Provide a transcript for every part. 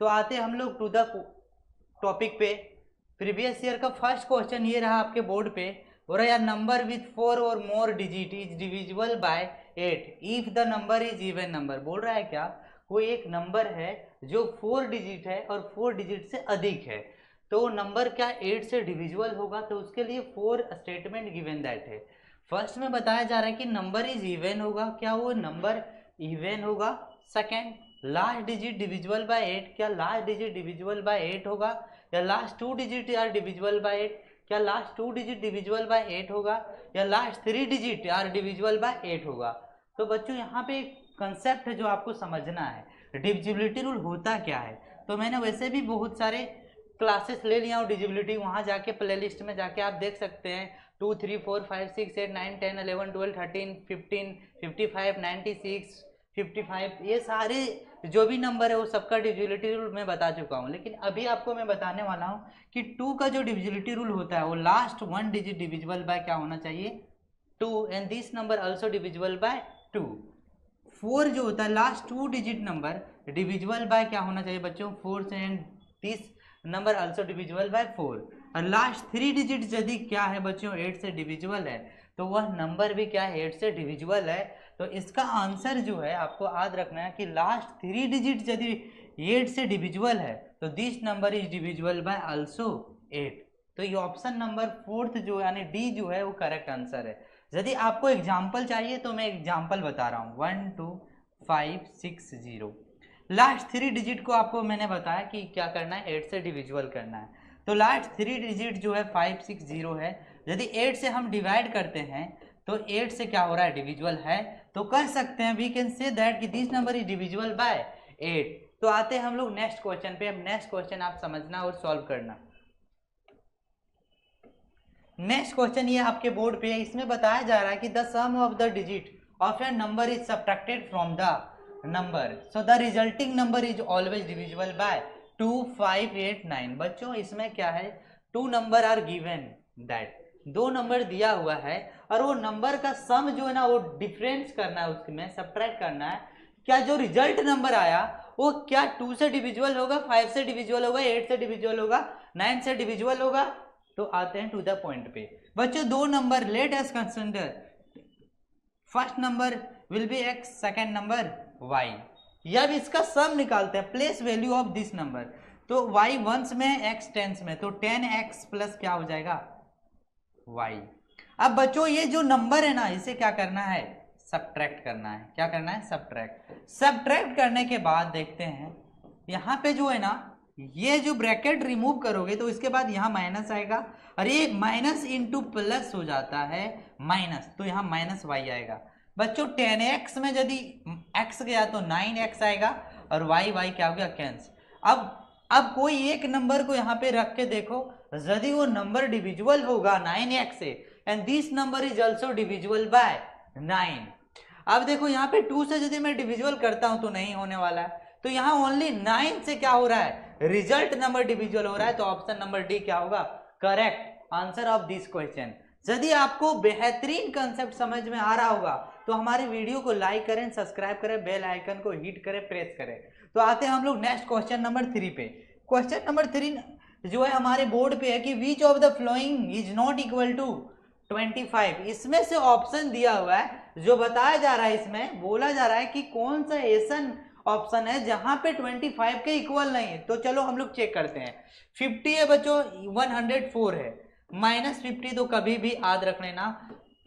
तो आते हम लोग टू द टॉपिक पे। प्रीवियस ईयर का फर्स्ट क्वेश्चन ये रहा आपके बोर्ड पे, हो रहा यार नंबर विथ 4 और more digit is divisible by 8 if the number is even number. बोल रहा है क्या, कोई एक नंबर है जो 4 डिजिट है और 4 डिजिट से अधिक है, तो नंबर क्या 8 से डिविजिबल होगा, तो उसके लिए 4 स्टेटमेंट गिवन दैट है। फर्स्ट में बताया जा रहा है कि नंबर इज इवन होगा, क्या वो नंबर इवन होगा। Second, last digit divisible by 8, क्या लास्ट डिजिट डिविजिबल बाय 8 होगा, या last 2 digit are divisible by 8, क्या लास्ट 2 डिजिट डिविजिबल बाय 8 होगा, या last 3 digit are divisible by 8 होगा। तो बच्चों यहाँ पे एक कंसेप्ट है जो आपको समझना है, डिविजिबिलिटी रूल होता क्या है। तो मैंने वैसे भी बहुत सारे क्लासेस ले लिया हूँ डिविजिबिलिटी, वहाँ जाके प्लेलिस्ट में जाके आप देख सकते हैं 2 3 4 5 6 8 9 10 11 12 13 15 55 96 55, ये सारे जो भी नंबर है वो सबका डिविजिबिलिटी रूल मैं बता चुका हूँ। लेकिन अभी आपको मैं बताने वाला हूँ कि 2 का जो डिविजिबिलिटी रूल होता है वो लास्ट 1 डिजिट डिविजिबल बाय क्या होना चाहिए, 2, and this number also divisible by 2। 4 जो होता है last 2 digit number divisible by क्या होना चाहिए बच्चों, 4 से, and this number also divisible by 4। और लास्ट 3 डिजिट यदि क्या है बच्चों 8 से डिविजिबल है, तो वह नंबर भी क्या है 8 से डिविजिबल है। तो इसका आंसर जो है आपको याद रखना है कि लास्ट 3 डिजिट यदि 8 से डिविजिबल है तो this number is divisible bye also 8। तो ये ऑप्शन नंबर 4 जो यानी डी जो है वो करेक्ट आंसर है। यदि आपको एग्जाम्पल चाहिए तो मैं एग्जाम्पल बता रहा हूँ, 1 2 5 6 0। लास्ट 3 डिजिट को आपको मैंने बताया कि क्या करना है 8 से डिविजिबल करना है। तो लास्ट 3 डिजिट जो है 5 6 0 है, यदि 8 से हम डिवाइड करते हैं तो 8 से क्या हो रहा है डिविजिबल है, तो कर सकते हैं वी कैन से दैट कि this number is divisible by 8। तो आते हैं हम लोग नेक्स्ट क्वेश्चन पे। अब नेक्स्ट क्वेश्चन आप समझना और सॉल्व करना। नेक्स्ट क्वेश्चन ये आपके बोर्ड पे है, इसमें बताया जा रहा है कि the sum of the digit of a number is subtracted from the number, so the resulting number is always divisible by 2 5 8 9। बच्चों इसमें क्या है, 2 number are given that, 2 number दिया हुआ है और वो नंबर का सम जो है ना वो डिफरेंस करना है, उसमें सब्ट्रैक्ट करना है। क्या जो रिजल्ट नंबर आया वो क्या 2 से डिविजिबल होगा, 5 से डिविजिबल होगा, 8 से डिविजिबल होगा, 9 से डिविजिबल होगा। तो आते हैं टू द पॉइंट पे। बच्चों 2 number let us consider, first number will be x, second number y। जब इसका सम निकालते हैं place value of this number, तो y वंस में x टेंस में, तो 10x प्लस क्या हो जाएगा y। अब बच्चों ये जो नंबर है ना इसे क्या करना है सब्ट्रैक्ट करना है, क्या करना है सब्ट्रैक्ट। सब्ट्रैक्ट करने के बाद देखते हैं यहाँ पे जो है ना ये जो ब्रैकेट रिमूव करोगे तो इसके बाद यहाँ माइनस आएगा और ये माइनस इंटू प्लस हो जाता है माइनस, तो यहाँ माइनस वाई आएगा। बच्चों 10x में यदि x गया तो 9x आएगा और y क्या हो गया कैंसिल। अब कोई एक नंबर को यहाँ पे रख के देखो, यदि वो नंबर डिविजिबल होगा 9x से and this number is also divisible by 9। अब देखो यहाँ पे 2 से यदि मैं डिविजिबल करता हूं तो नहीं होने वाला है, तो यहाँ ओनली 9 से क्या हो रहा है रिजल्ट नंबर डिविजिबल हो रहा है। तो ऑप्शन नंबर डी क्या होगा correct answer of this question. यदि आपको बेहतरीन कंसेप्ट समझ में आ रहा होगा तो हमारे वीडियो को लाइक करें, सब्सक्राइब करें, बेल आइकन को हिट करें, प्रेस करें। तो आते हैं हम लोग नेक्स्ट क्वेश्चन नंबर 3 पे। क्वेश्चन नंबर 3 जो है हमारे बोर्ड पे है कि which of the following is not equal to 25। इसमें से ऑप्शन दिया हुआ है, जो बताया जा रहा है इसमें बोला जा रहा है कि कौन सा ऐसा ऑप्शन है जहां पे 25 के इक्वल नहीं है। तो चलो हम लोग चेक करते हैं। 50 है बच्चों, 104 है, -50 तो कभी भी याद रख लेना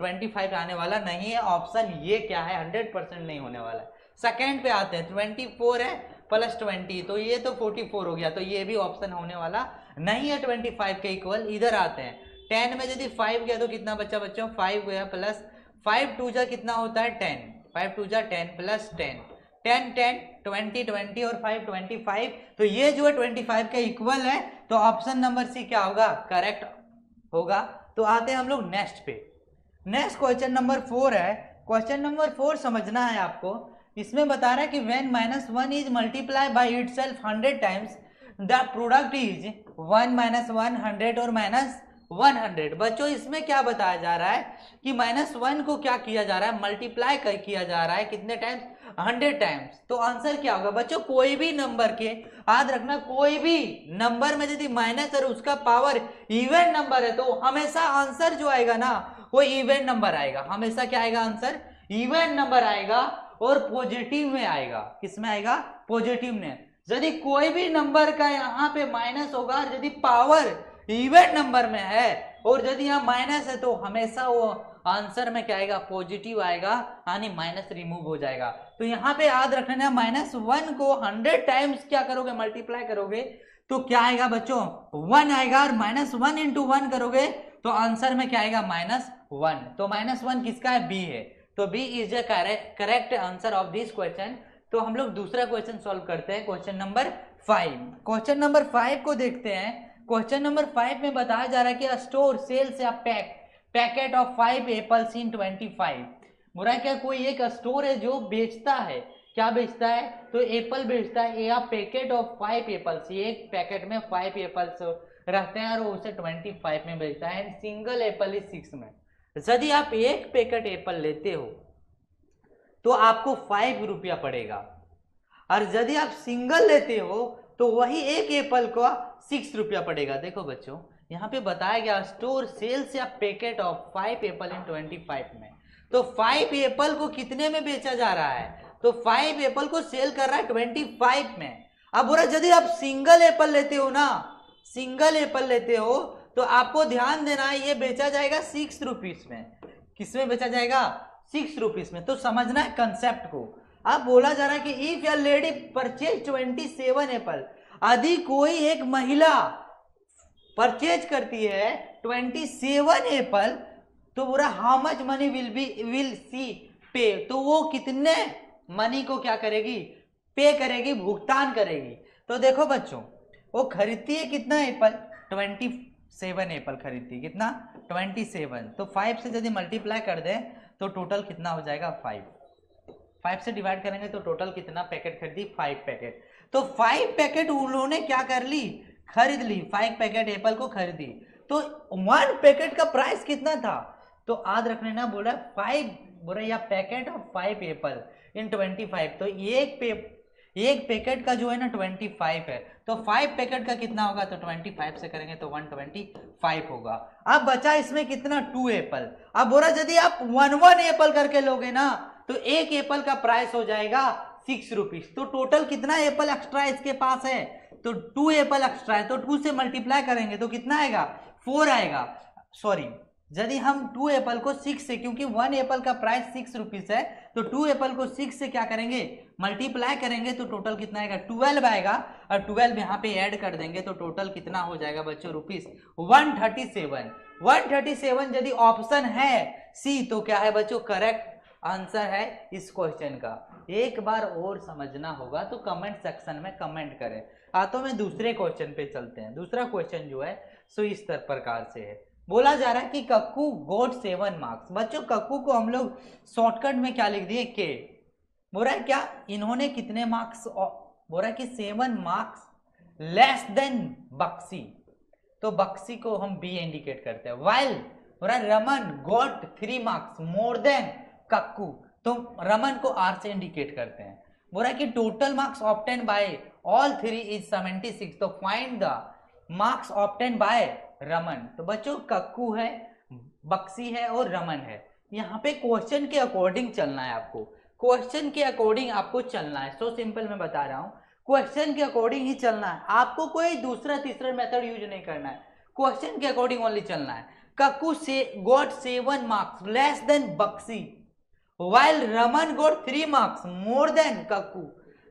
25 आने वाला नहीं है। ऑप्शन ये क्या है 100% नहीं होने वाला है। सेकेंड पे आते हैं 24 है प्लस 20, तो ये तो 44 हो गया, तो ये भी ऑप्शन होने वाला नहीं है 25 के इक्वल। इधर आते हैं 10 में यदि 5 गया तो कितना बच्चा बच्चों 5 गया प्लस 5 2 जा कितना होता है 10, 5 2 जा 10 प्लस 10 10 10 20 20 और 5 25, तो ये जो है 25 के इक्वल है। तो ऑप्शन नंबर सी क्या होगा करेक्ट होगा। तो आते हैं हम लोग नेक्स्ट पे। नेक्स्ट क्वेश्चन नंबर 4 है। क्वेश्चन नंबर 4 समझना है आपको। इसमें बता रहा है कि when -1 is multiply by itself 100 times the product is 1 -1 100 और -100। बच्चों इसमें क्या बताया जा रहा है कि -1 को क्या किया जा रहा है मल्टीप्लाई किया जा रहा है कितने टाइम्स 100 टाइम्स, तो आंसर क्या होगा बच्चों? कोई भी नंबर के, याद रखना, कोई भी नंबर में यदि माइनस और उसका पावर इवन नंबर है तो हमेशा आंसर जो आएगा ना वो इवन नंबर आएगा। हमेशा क्या आएगा? आंसर इवन नंबर आएगा और पॉजिटिव में आएगा। किस में आएगा? पॉजिटिव में। यदि कोई भी नंबर का यहाँ पे माइनस होगा, यदि पावर इवन नंबर में है और यदि यहाँ माइनस है तो हमेशा वो आंसर में क्या आएगा? पॉजिटिव आएगा, यानी माइनस रिमूव हो जाएगा। तो यहाँ पे याद रखना, -1 को 100 टाइम्स क्या करोगे? मल्टीप्लाई करोगे तो क्या आएगा बच्चों? 1 आएगा, और -1 × 1 करोगे तो आंसर में क्या आएगा? -1। तो -1 किसका है? बी है। तो B is the correct answer of this question. तो हम लोग दूसरा क्वेश्चन सॉल्व करते हैं, क्वेश्चन नंबर 5। क्वेश्चन नंबर 5 को देखते हैं। क्वेश्चन नंबर 5 में बताया जा रहा है कि अ स्टोर सेल्स या पैकेट ऑफ 5 एप्पल्स इन 25। बुरा क्या? कोई एक स्टोर है जो बेचता है, क्या बेचता है? तो एप्पल बेचता है, या पैकेट ऑफ 5 एप्पल्स, एक पैकेट में 5 एप्पल्स रहते हैं और वो उसे 25 में बेचता है। सिंगल एप्पल इज 6 में। यदि आप एक पैकेट एप्पल लेते हो तो आपको 5 रुपया पड़ेगा, और यदि आप सिंगल लेते हो तो वही एक एप्पल को 6 रुपया पड़ेगा। देखो बच्चों, यहाँ पे बताया गया स्टोर सेल्स या पैकेट ऑफ 5 एप्पल इन 25 में। तो 5 एप्पल को कितने में बेचा जा रहा है? तो 5 एप्पल को सेल कर रहा है 25 में। अब बोला यदि आप सिंगल एप्पल लेते हो ना, सिंगल एप्पल लेते हो तो आपको ध्यान देना है ये बेचा जाएगा 6 रुपीज में। किसमें बेचा जाएगा? 6 रुपीज में। तो समझना है कंसेप्ट को। अब बोला जा रहा है कि if A lady purchase 27 Apple, यदि कोई एक महिला परचेज करती है 27 एप्पल, तो बोला how much money will see पे, तो वो कितने मनी को क्या करेगी? पे करेगी, भुगतान करेगी। तो देखो बच्चों, वो खरीदती है कितना एप्पल? 27 एप्पल खरीदती है। कितना? 27। तो 5 से यदि मल्टीप्लाई कर दें तो टोटल कितना हो जाएगा? 5 से डिवाइड करेंगे तो टोटल कितना पैकेट खरीदी? 5 पैकेट। तो 5 पैकेट उन्होंने क्या कर ली? खरीद ली। 5 पैकेट एप्पल को खरीदी। तो 1 पैकेट का प्राइस कितना था? तो याद रखने ना, बोला 5, बोला या पैकेट ऑफ 5 एप्पल इन 25। तो एक पैकेट का जो है ना 25 है, तो 5 पैकेट का कितना होगा? तो 25 से करेंगे तो 125 होगा। अब बचा इसमें कितना? 2 एप्पल। अब बोला यदि आप 1 एप्पल करके लोगे ना तो एक एप्पल का प्राइस हो जाएगा 6 रुपीज। तो टोटल कितना एप्पल एक्स्ट्रा इसके पास है? तो 2 एप्पल एक्स्ट्रा है, तो 2 से मल्टीप्लाई करेंगे तो कितना आएगा? 4 आएगा। सॉरी, यदि हम 2 एप्पल को 6 से, क्योंकि 1 एप्पल का प्राइस 6 रुपीज है, तो 2 एप्पल को 6 से क्या करेंगे? मल्टीप्लाई करेंगे तो टोटल कितना आएगा? 12 आएगा, और 12 यहाँ पे ऐड कर देंगे तो टोटल कितना हो जाएगा बच्चों? रुपीज 137। 137 यदि ऑप्शन है सी तो क्या है बच्चों? करेक्ट आंसर है इस क्वेश्चन का। एक बार और समझना होगा तो कमेंट सेक्शन में कमेंट करें। तो मैं दूसरे क्वेश्चन पे चलते हैं। दूसरा क्वेश्चन जो है सो इस प्रकार से है। बोला जा रहा है कि कक्कू गोट 7 मार्क्स। बच्चों, कक्कू को हम लोग शॉर्टकट में क्या लिख दिए? के। बोल रहा है क्या इन्होंने कितने मार्क्स? बोल रहा है कि 7 मार्क्स लेस देन बक्सी। तो बक्सी को हम बी इंडिकेट करते हैं। वाइल बोल रहा है Raman got 3 marks more than cuckoo, तो रमन को आर से इंडिकेट करते हैं। बोल रहा है कि total marks obtain bye all 3 is 76, तो find the marks obtain bye Raman. तो बच्चों, कक्कू है, बक्सी है और रमन है। यहाँ पे क्वेश्चन के अकॉर्डिंग चलना है आपको। क्वेश्चन के अकॉर्डिंग आपको चलना है। सो सिंपल मैं बता रहा हूँ, क्वेश्चन के अकॉर्डिंग ही चलना है आपको। कोई दूसरा तीसरा मेथड यूज नहीं करना है, क्वेश्चन के अकॉर्डिंग ओनली चलना है। कक्कू से got 7 marks less than Bakshi, while Raman got 3 marks more than Kakku.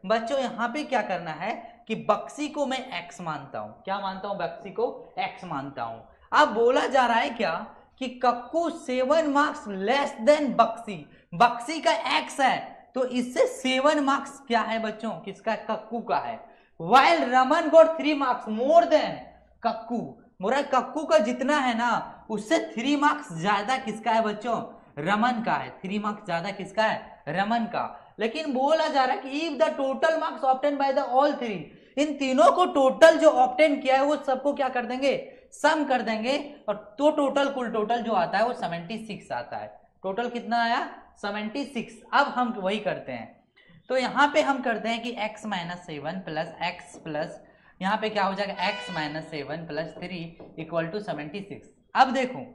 बच्चों, यहाँ पे क्या करना है कि बक्सी को मैं x मानता हूं। क्या मानता हूं? बक्सी को x मानता हूं। अब बोला जा रहा है क्या कि Kakku 7 marks less than Bakshi. Bakshi का x है तो इससे 7 मार्क्स क्या है बच्चों? किसका? कक्कू का है। while Raman got 3 marks more than cuckoo, बोला कक्कू का जितना है ना उससे 3 मार्क्स ज्यादा किसका है बच्चों? रमन का है। 3 मार्क्स ज्यादा किसका है? रमन का। लेकिन बोला जा रहा है कि if the total marks obtain by the all 3, इन तीनों को टोटल जो ऑब्टेन किया है वो सबको क्या कर देंगे? सम कर देंगे, और तो टोटल कुल टोटल जो आता है वो 76 आता है। टोटल कितना आया? 76। अब हम वही करते हैं, तो यहाँ पे हम करते हैं कि x minus 7 plus x plus यहाँ पे क्या हो जाएगा x minus 7 plus 3 equal to 76। अब देखो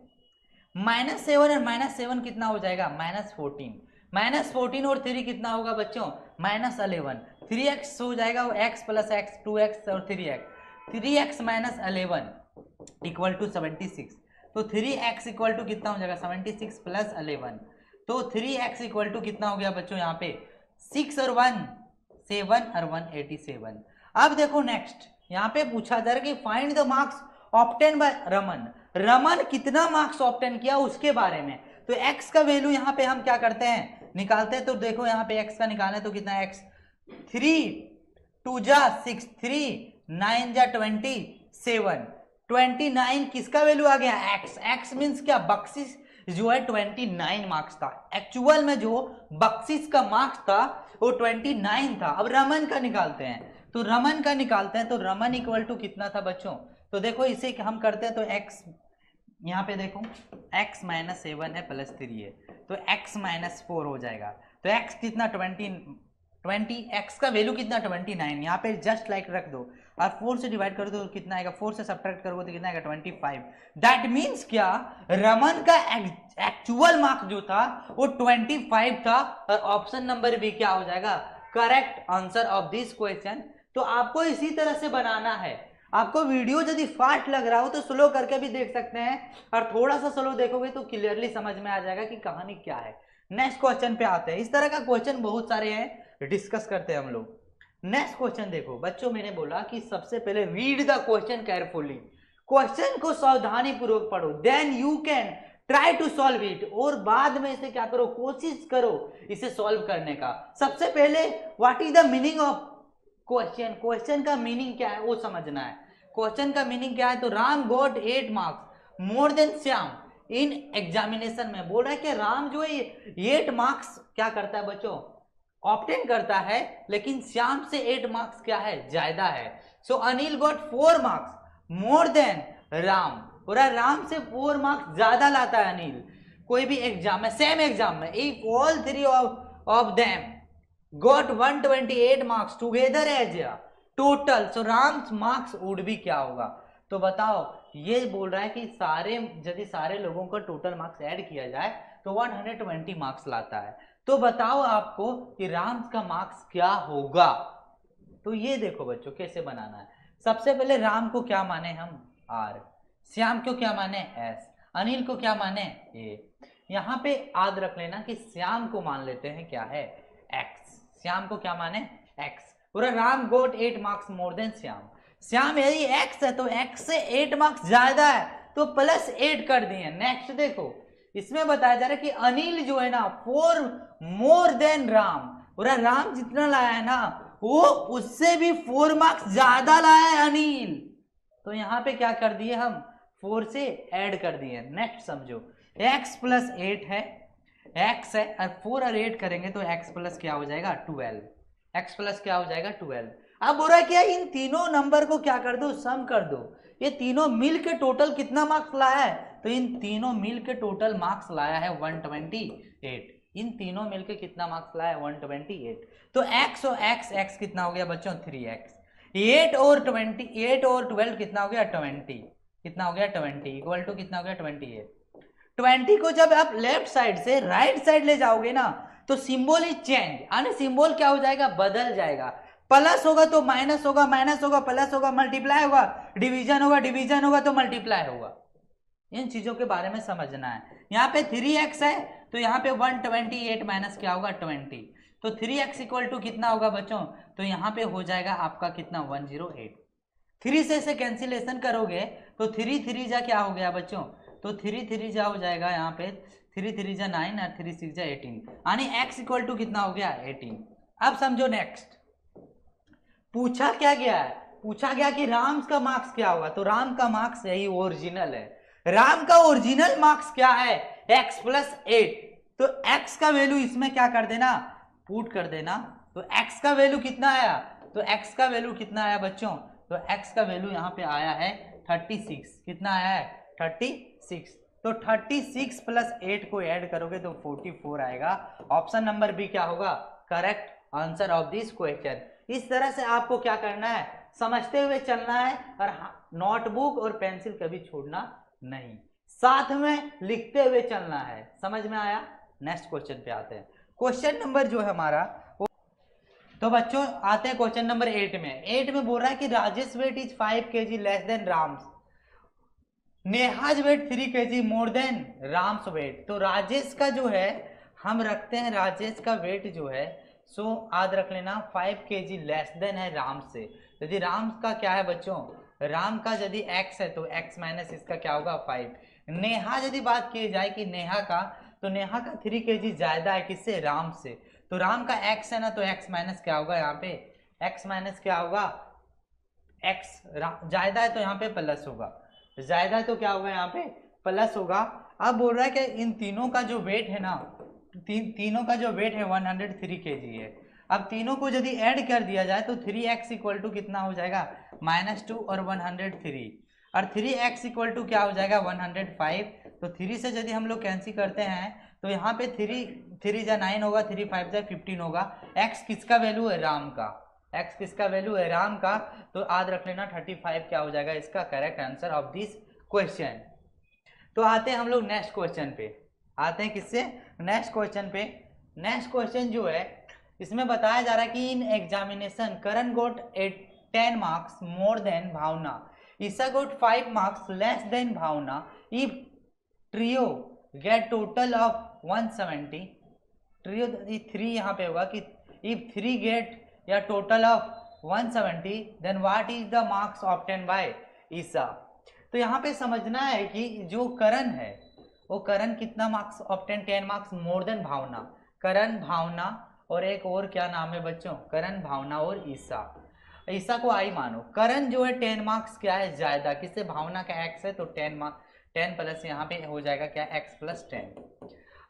-7 और -7 कितना हो जाएगा -14 और 3 कितना होगा बच्चों -11। 3x हो जाएगा x प्लस x 2x और 3x माइनस 11 इक्वल टू 76। तो 3x इक्वल टू कितना हो जाएगा 76 प्लस 11। तो 3x इक्वल टू कितना हो गया बच्चों यहाँ पे 6 और 1 7 और 1 87। अब देखो नेक्स्ट यहाँ पे पूछा जा रहा है कि find the marks obtain bye Raman कितना मार्क्स ऑब्टेन किया उसके बारे में। तो x का वैल्यू यहाँ पे हम क्या करते हैं निकालते हैं। तो देखो यहाँ पे x का निकालें तो कितना x 3 2 जा 6 3 9 जा 27 29 किसका वैल्यू आ गया x मीन्स क्या बख्शिश जो है 29 मार्क्स था। एक्चुअल में जो बख्शिश का मार्क्स था वो 29 था। अब रमन का निकालते हैं तो रमन इक्वल टू कितना था बच्चों। तो देखो इसे हम करते हैं तो x यहाँ पे देखो x माइनस 7 है प्लस 3 है तो x माइनस 4 हो जाएगा। तो x कितना 20 x का वैल्यू कितना 29 यहाँ पे जस्ट लाइक रख दो और 4 से डिवाइड कर दो तो कितना आएगा 4 से सब्ट्रैक्ट करोगे तो कितना आएगा 25। दैट मीन्स क्या रमन का एक्चुअल मार्क्स जो था वो 25 था और ऑप्शन नंबर बी क्या हो जाएगा correct answer of this question. तो आपको इसी तरह से बनाना है। आपको वीडियो यदि फास्ट लग रहा हो तो स्लो करके भी देख सकते हैं और थोड़ा सा स्लो देखोगे तो क्लियरली समझ में आ जाएगा कि कहानी क्या है। नेक्स्ट क्वेश्चन पे आते हैं। इस तरह का क्वेश्चन बहुत सारे हैं डिस्कस करते हैं हम लोग। नेक्स्ट क्वेश्चन देखो बच्चों मैंने बोला कि सबसे पहले read the question carefully question को सावधानी पूर्वक पढ़ो then you can try to solve it और बाद में इसे क्या करो कोशिश करो इसे सॉल्व करने का। सबसे पहले what is the meaning of question का मीनिंग क्या है वो समझना है। क्वेश्चन का मीनिंग क्या है तो Ram got 8 marks more then Shyam in examination में बोल रहा है कि राम जो है 8 मार्क्स क्या करता है बच्चों ऑब्टेन करता है लेकिन श्याम से 8 मार्क्स क्या है ज्यादा है। So Anil got 4 marks more than Ram और राम से 4 मार्क्स ज्यादा लाता है अनिल कोई भी एग्जाम में सेम एग्जाम में if all 3 of them got 128 marks together as a total so Ram's marks would be क्या होगा। तो बताओ ये बोल रहा है कि यदि सारे लोगों का टोटल मार्क्स ऐड किया जाए तो 120 मार्क्स लाता है। तो बताओ आपको कि राम्स का मार्क्स क्या होगा। तो ये देखो बच्चों कैसे बनाना है। सबसे पहले राम को क्या माने हम R, श्याम को क्या माने S, अनिल को क्या माने A। यहाँ पे याद रख लेना कि श्याम को मान लेते हैं क्या है X, श्याम को क्या माने x पूरा राम गोट 8 मार्क्स मोर देन श्याम यदि x है तो x से 8 मार्क्स ज्यादा है तो प्लस 8 कर दिए। नेक्स्ट देखो इसमें बताया जा रहा है कि अनिल जो है ना 4 मोर देन राम पूरा राम जितना लाया है ना वो उससे भी 4 मार्क्स ज्यादा लाया है अनिल। तो यहाँ पे क्या कर दिए हम 4 से ऐड कर दिए। नेक्स्ट समझो x प्लस 8 है x है और 4 और 8 करेंगे तो x प्लस क्या हो जाएगा 12 x प्लस क्या हो जाएगा 12। अब बोल रहा है क्या इन तीनों नंबर को क्या कर दो सम कर दो। ये तीनों मिल के टोटल कितना मार्क्स लाया है तो इन तीनों मिल के टोटल मार्क्स लाया है 128। इन तीनों मिल के कितना मार्क्स लाया है 128। तो x और x कितना हो गया बच्चों 3x 8 और 12 कितना हो गया 20 कितना हो गया 20 इक्वल टू कितना हो गया 28। 20 को जब आप लेफ्ट साइड से राइट साइड ले जाओगे ना तो सिंबल इज चेंज यानी सिंबल क्या हो जाएगा बदल जाएगा। प्लस होगा तो माइनस होगा प्लस होगा मल्टीप्लाई होगा डिवीजन होगा तो मल्टीप्लाई होगा। इन चीजों के बारे में समझना है। यहाँ पे 3x है तो यहाँ पे 128 माइनस क्या होगा 20 तो 3x इक्वल टू कितना होगा बच्चों तो यहाँ पे हो जाएगा आपका कितना 108। 3 से इसे कैंसिलेशन करोगे तो 3 जा क्या हो गया बच्चों तो 3 जा हो जाएगा यहाँ पे 3 जा 9 और 3 6 जा 18 यानी x इक्वल टू कितना हो गया 18। अब समझो नेक्स्ट पूछा क्या गया है पूछा गया कि राम का मार्क्स क्या होगा। तो राम का मार्क्स यही ओरिजिनल है। राम का ओरिजिनल मार्क्स क्या है x प्लस 8 तो x का वैल्यू इसमें क्या कर देना पुट कर देना। तो x का वैल्यू कितना आया तो x का वैल्यू कितना आया बच्चों तो x का वैल्यू यहाँ पे आया है 36 कितना आया है 36। तो 36 प्लस 8 को ऐड करोगे तो 44 आएगा। ऑप्शन नंबर बी क्या होगा correct answer of this question. इस तरह से आपको क्या करना है, समझते हुए चलना है और नोटबुक और पेंसिल कभी छोड़ना नहीं, साथ में लिखते हुए चलना है। समझ में आया? नेक्स्ट क्वेश्चन पे आते हैं। क्वेश्चन नंबर जो है हमारा, तो बच्चों आते हैं क्वेश्चन नंबर 8 में। 8 में बोल रहा है कि Rajesh weight is 5 kg less than Ram's, Neha's weight 3 kg more than Ram's weight. तो राजेश का जो है हम रखते हैं, राजेश का वेट जो है सो याद रख लेना 5 kg लेस देन है राम से। यदि राम का क्या है बच्चों, राम का यदि x है तो x माइनस इसका क्या होगा 5। नेहा यदि बात की जाए कि नेहा का, तो नेहा का 3 kg ज्यादा है किससे, राम से। तो राम का x है ना, तो x माइनस क्या होगा यहाँ पे, x माइनस क्या होगा, x ज्यादा है तो यहाँ पे प्लस होगा, ज्यादा है तो क्या होगा यहाँ पे प्लस होगा। अब बोल रहा है कि इन तीनों का जो वेट है ना, तीनों का जो वेट है 103 kg है। अब तीनों को यदि ऐड कर दिया जाए तो 3x इक्वल टू कितना हो जाएगा, -2 और 103, और 3x इक्वल टू क्या हो जाएगा 105। तो 3 से यदि हम लोग कैंसिल करते हैं तो यहाँ पे 3 जा 9 होगा, 3 5 जा 15 होगा। x किसका वैल्यू है, राम का, x किसका वैल्यू है, राम का। तो याद रख लेना 35 क्या हो जाएगा इसका correct answer of this question. तो आते हैं हम लोग नेक्स्ट क्वेश्चन पे, आते हैं किससे, नेक्स्ट क्वेश्चन पे। नेक्स्ट क्वेश्चन जो है इसमें बताया जा रहा है कि in examination Karan got 10 marks more than Bhavna, Isa got 5 marks less than Bhavna, if trio get total of 170, trio 3 यहाँ पे होगा कि if 3 get a total of 170 then what is the marks obtain by Isa. तो यहाँ पे समझना है कि जो करण है वो करण कितना marks obtain, 10 marks more than Bhavna. Karan, Bhavna और एक और क्या नाम है बच्चों, करण, भावना और ईसा। ईसा को आई मानो, करण जो है 10 मार्क्स क्या है ज्यादा किससे, भावना का x है तो 10 मार्क्स, 10 प्लस यहाँ पे हो जाएगा क्या x प्लस 10।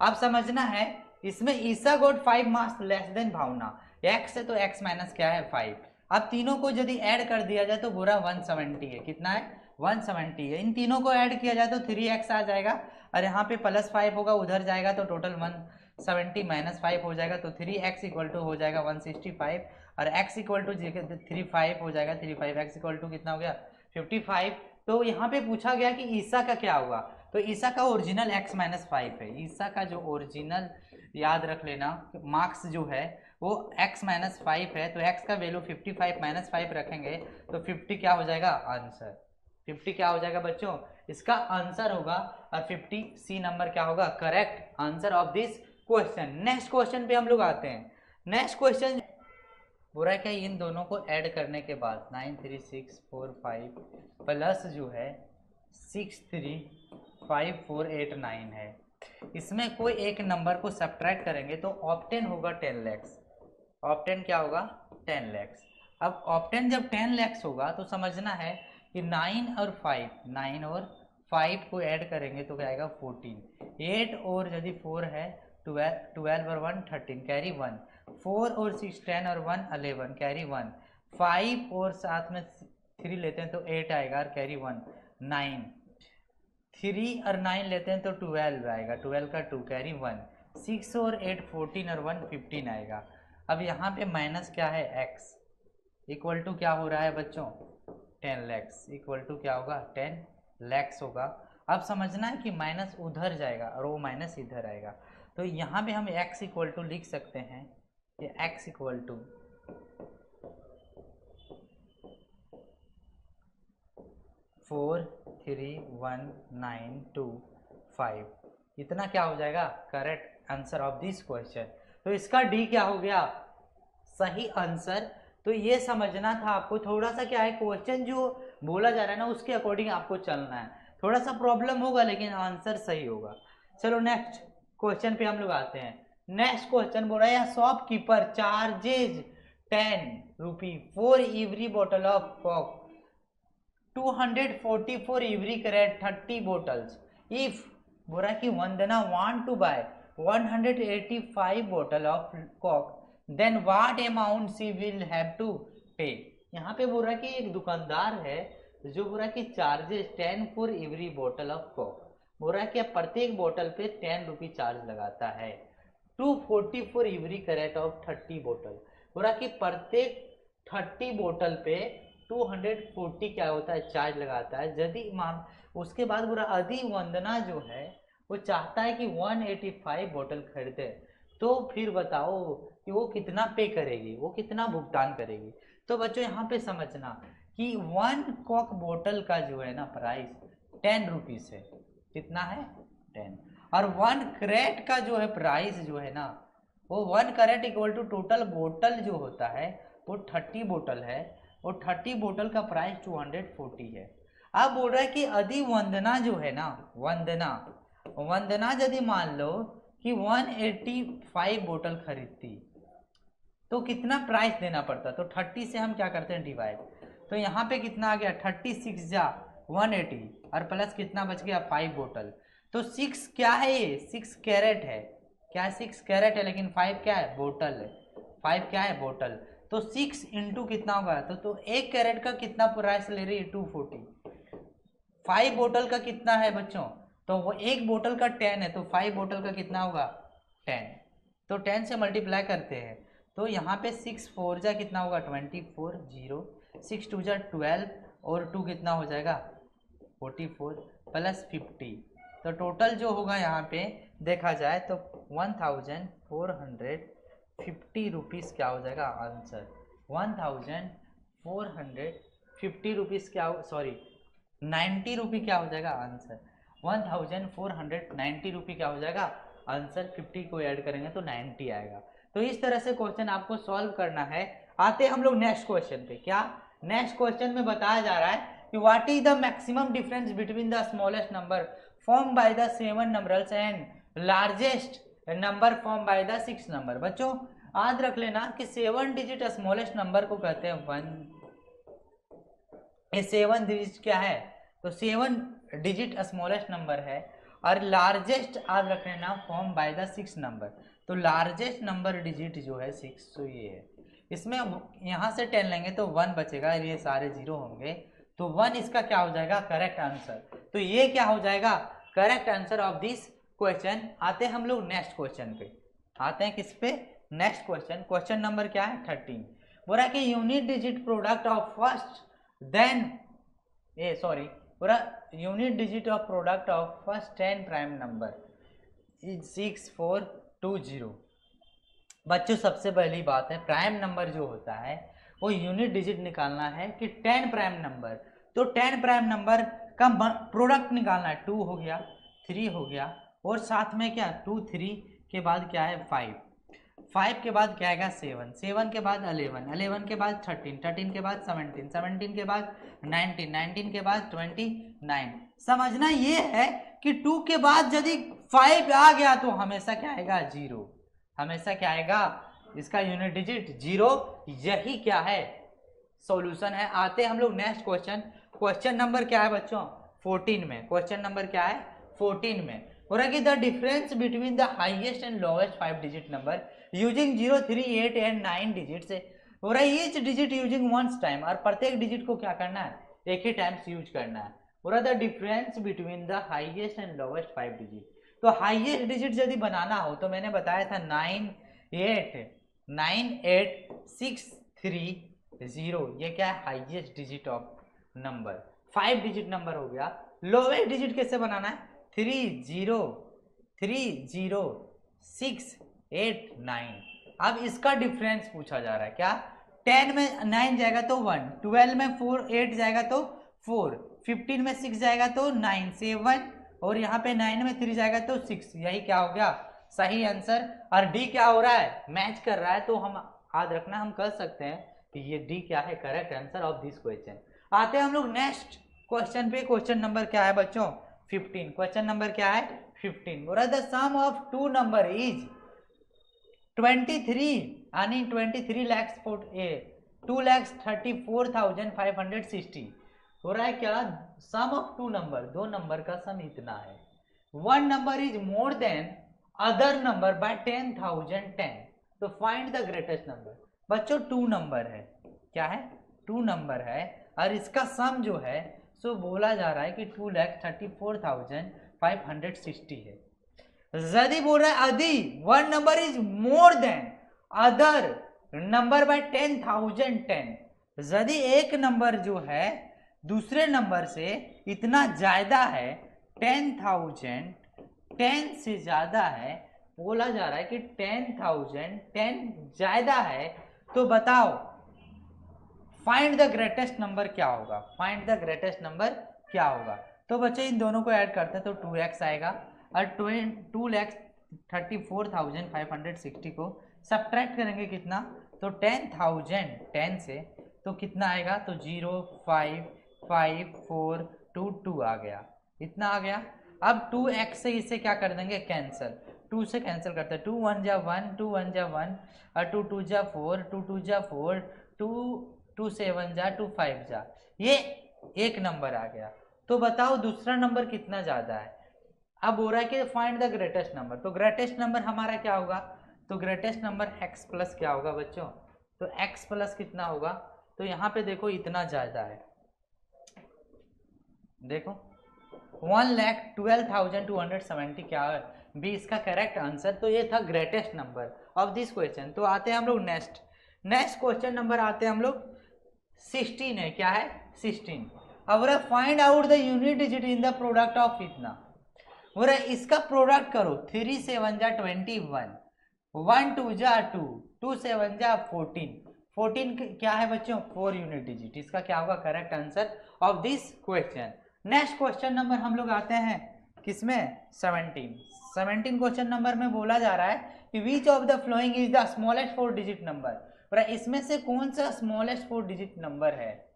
अब समझना है इसमें ईसा गोट 5 मार्क्स लेस देन भावना, x है तो x माइनस क्या है 5। अब तीनों को यदि ऐड कर दिया जाए तो बुरा 170 है, कितना है 170 है। इन तीनों को ऐड किया जाए तो 3x आ जाएगा और यहाँ पे प्लस 5 होगा, उधर जाएगा तो टोटल 170 माइनस 5 हो जाएगा, तो 3x इक्वल टू हो जाएगा 165 और x इक्वल टू 35 हो जाएगा, 35x इक्वल टू कितना हो गया 55। तो यहाँ पे पूछा गया कि ईसा का क्या होगा, तो ईसा का ओरिजिनल x माइनस 5 है। ईसा का जो ओरिजिनल याद रख लेना मार्क्स जो है वो x माइनस 5 है, तो x का वैल्यू 55 माइनस 5 रखेंगे तो 50 क्या हो जाएगा आंसर, 50 क्या हो जाएगा बच्चों इसका आंसर होगा, और 50 सी नंबर क्या होगा correct answer of this question. Next question पे हम लोग आते हैं। नेक्स्ट क्वेश्चन बुरा क्या, इन दोनों को ऐड करने के बाद 93645 प्लस जो है 635489 है, इसमें कोई एक नंबर को सब्ट्रैक्ट करेंगे तो ऑप्टेन होगा 10 lakhs। ऑप्टेन क्या होगा 10 lakhs। अब ऑप्टेन जब 10 lakhs होगा तो समझना है कि 9 और 5 को ऐड करेंगे तो क्या आएगा 14, 8 और यदि 4 है 12 और 1 13 कैरी 1, 4 और 6 10 और 1 11 कैरी 1, 5 और साथ में 3 लेते हैं तो 8 आएगा और कैरी 1 9, 3 और 9 लेते हैं तो 12 आएगा, 12 का 2 कैरी 1, 6 और 8 14 और 1 15 आएगा। अब यहाँ पे माइनस क्या है x इक्वल टू क्या हो रहा है बच्चों 10 lakhs इक्वल टू क्या होगा 10 lakhs होगा। अब समझना है कि माइनस उधर जाएगा और वो माइनस इधर आएगा, तो यहाँ पे हम x इक्वल टू लिख सकते हैं कि x इक्वल टू 4 3 1 9 2 5, इतना क्या हो जाएगा correct answer of this question. तो इसका डी क्या हो गया सही आंसर। तो ये समझना था आपको, थोड़ा सा क्या है क्वेश्चन जो बोला जा रहा है ना उसके अकॉर्डिंग आपको चलना है, थोड़ा सा प्रॉब्लम होगा लेकिन आंसर सही होगा। चलो नेक्स्ट क्वेश्चन पे हम लोग आते हैं। नेक्स्ट क्वेश्चन बोल रहा है shopkeeper charges 10 rupee for every bottle of coke, 240 for every crate 30 bottles, if बोल रहा है कि Vandana want to buy 185 bottle of coke then what amount she will have to pay. यहाँ पे बोल रहा है कि एक दुकानदार है जो बोल रहा है कि charges 10 for every bottle of Coke, बोल रहा है कि प्रत्येक बोतल पे 10 रुपी चार्ज लगाता है। 244 एवरी कैरेट ऑफ 30 बोतल। बोला कि प्रत्येक 30 बोतल पे 240 क्या होता है, चार्ज लगाता है। यदि मान उसके बाद बोला यदि वंदना जो है वो चाहता है कि 185 बोतल खरीदे, तो फिर बताओ कि वो कितना पे करेगी, वो कितना भुगतान करेगी। तो बच्चों यहाँ पे समझना कि 1 कॉक बोतल का जो है ना प्राइस 10 रुपीज है। कितना है? 10। और 1 कैरेट का जो है प्राइस जो है ना, वो 1 कैरेट इक्वल टू टोटल बोतल जो होता है वो 30 बोतल है, वो 30 बोतल का प्राइस 240 है। अब बोल रहा है कि यदि वंदना जो है ना, वंदना यदि मान लो कि 185 बोतल खरीदती तो कितना प्राइस देना पड़ता। तो 30 से हम क्या करते हैं डिवाइड, तो यहाँ पे कितना आ गया 36 जा 180 और प्लस कितना बच गया 5 बोतल। तो 6 क्या है, ये 6 कैरेट है। क्या 6 कैरेट है, लेकिन 5 क्या है, बोतल है। 5 क्या है, बोतल। तो 6 इंटू कितना होगा, तो 1 कैरेट का कितना प्राइस ले रही है 240। 5 बोतल का कितना है बच्चों, तो वो 1 बोतल का 10 है, तो 5 बोतल का कितना होगा 10। तो 10 से मल्टीप्लाई करते हैं, तो यहाँ पे 6 4 जा कितना होगा 24 0, 6 2 जा 12 और 2 कितना हो जाएगा 44 प्लस 50। तो टोटल जो होगा यहाँ पे देखा जाए तो 1450 रुपीज़ क्या हो जाएगा आंसर। 1450 रुपीज़ क्या हो, सॉरी 90 रुपये क्या हो जाएगा आंसर। 1490 रुपये क्या हो जाएगा आंसर। 50 को ऐड करेंगे तो 90 आएगा। तो इस तरह से क्वेश्चन आपको सॉल्व करना है। आते हम लोग नेक्स्ट क्वेश्चन पे। क्या नेक्स्ट क्वेश्चन में बताया जा रहा है कि what is the maximum difference between the smallest number form by the 7 numbers and largest number form by the 6 number. बच्चों याद रख लेना कि 7 डिजिट स्मॉलेस्ट नंबर को कहते हैं 1। ये 7 डिजिट क्या है, तो 7 डिजिट स्मॉलेस्ट नंबर है। और लार्जेस्ट याद रख लेना फॉर्म बाय द 6 नंबर। तो लार्जेस्ट नंबर डिजिट जो है 6, तो ये है। इसमें यहाँ से 10 लेंगे तो 1 बचेगा, ये सारे 0 होंगे, तो 1 इसका क्या हो जाएगा करेक्ट आंसर। तो ये क्या हो जाएगा correct answer of this question. आते हैं हम लोग नेक्स्ट क्वेश्चन पे। आते हैं किस पे, नेक्स्ट क्वेश्चन। क्वेश्चन नंबर क्या है 13। बोला कि unit digit product of first then पूरा unit digit of product of first 10 prime number is 6420। बच्चों सबसे पहली बात है प्राइम नंबर जो होता है वो यूनिट डिजिट निकालना है कि 10 प्राइम नंबर। तो 10 प्राइम नंबर का प्रोडक्ट निकालना है। 2 हो गया, 3 हो गया और साथ में क्या 2 3 के बाद क्या है 5, 5 के बाद क्या आएगा 7, 7 के बाद 11, 11 के बाद 13, 13 के बाद 17, 17 के बाद 19, 19 के बाद 29। समझना ये है कि 2 के बाद यदि 5 आ गया तो हमेशा क्या आएगा 0, हमेशा क्या आएगा इसका यूनिट डिजिट 0। यही क्या है सॉल्यूशन है। आते हम लोग नेक्स्ट क्वेश्चन। क्वेश्चन नंबर क्या है बच्चों 14 में। क्वेश्चन नंबर क्या है 14 में हो रहा है कि the difference between the highest and lowest 5 digit number using 0 3 8 and 9 digit से हो रहा है each digit using once time. और प्रत्येक डिजिट को क्या करना है एक ही टाइम्स यूज करना है। हो रहा the difference between the highest and lowest 5 digit. तो हाईएस्ट डिजिट यदि बनाना हो तो मैंने बताया था 9 8 6 3 0। ये क्या है highest digit of number, 5 digit number हो गया। लोएस्ट डिजिट कैसे बनाना है 3 0 3 0 6 8 9। अब इसका डिफरेंस पूछा जा रहा है। क्या 10 में 9 जाएगा तो 1, 12 में 4 8 जाएगा तो 4, 15 में 6 जाएगा तो 9 7 और यहाँ पे 9 में 3 जाएगा तो 6। यही क्या हो गया सही आंसर। और डी क्या हो रहा है मैच कर रहा है। तो हम याद रखना हम कर सकते हैं कि ये डी क्या है correct answer of this question. आते हैं हम लोग नेक्स्ट क्वेश्चन पे। क्वेश्चन नंबर क्या है बच्चों 15। क्वेश्चन नंबर क्या है 15। बोला the sum of 2 number is 23 यानी 23 lakhs 2,34,560। हो रहा है क्या सम ऑफ 2 नंबर, 2 नंबर का सम इतना है। 1 number is more than other number by 10,010। तो फाइंड द ग्रेटेस्ट नंबर। बच्चों 2 नंबर है, क्या है 2 नंबर है और इसका सम जो है सो बोला जा रहा है कि 2,34,560 है। यदि बोल रहा है यदि one number is more than other number by 10,010, यदि एक नंबर जो है दूसरे नंबर से इतना ज्यादा है, 10,000 10 से ज्यादा है, बोला जा रहा है कि 10,000 10 ज्यादा है, तो बताओ फाइंड द ग्रेटेस्ट नंबर क्या होगा, फाइंड द ग्रेटेस्ट नंबर क्या होगा। तो बच्चे इन दोनों को ऐड करते हैं तो 2x आएगा और 2,34,560 को सब्ट्रैक्ट करेंगे कितना, तो 10,000 10 से तो कितना आएगा, तो 0,5,5,4,2,2 आ गया, इतना आ गया। अब 2x से इसे क्या कर देंगे, कैंसिल, 2 से कैंसिल करते हैं, 2 1 जा 1, 2 1 जा 1 और 2 2 जा 4, 2 2 जा 4, 2 2 7 जा 2 5 जा, ये एक नंबर आ गया। तो बताओ दूसरा नंबर कितना ज्यादा है। अब हो रहा है कि फाइंड द ग्रेटेस्ट नंबर, तो ग्रेटेस्ट नंबर हमारा क्या होगा, तो ग्रेटेस्ट नंबर x प्लस क्या होगा बच्चों, तो x प्लस कितना होगा, तो यहाँ पे देखो इतना ज्यादा है, देखो 1,12,270 क्या है बी इसका करेक्ट आंसर। तो ये था greatest number of this question. तो आते हैं हम लोग नेक्स्ट क्वेश्चन नंबर आते हैं हम लोग 16 है, क्या है 16। अब find out the unit digit in the product of इतना, बोला इसका प्रोडक्ट करो, 3 7 जा 21, 1 2 जा 2, 2 7 जा 14, 14 क्या है बच्चों 4 यूनिट डिजिट, इसका क्या होगा correct answer of this question. Next question number हम लोग आते हैं किसमें 17 क्वेश्चन नंबर में बोला जा रहा है कि which of the following is the smallest 4 digit number, इसमें से कौन सा स्मॉलेस्ट 4 डिजिट नंबर है,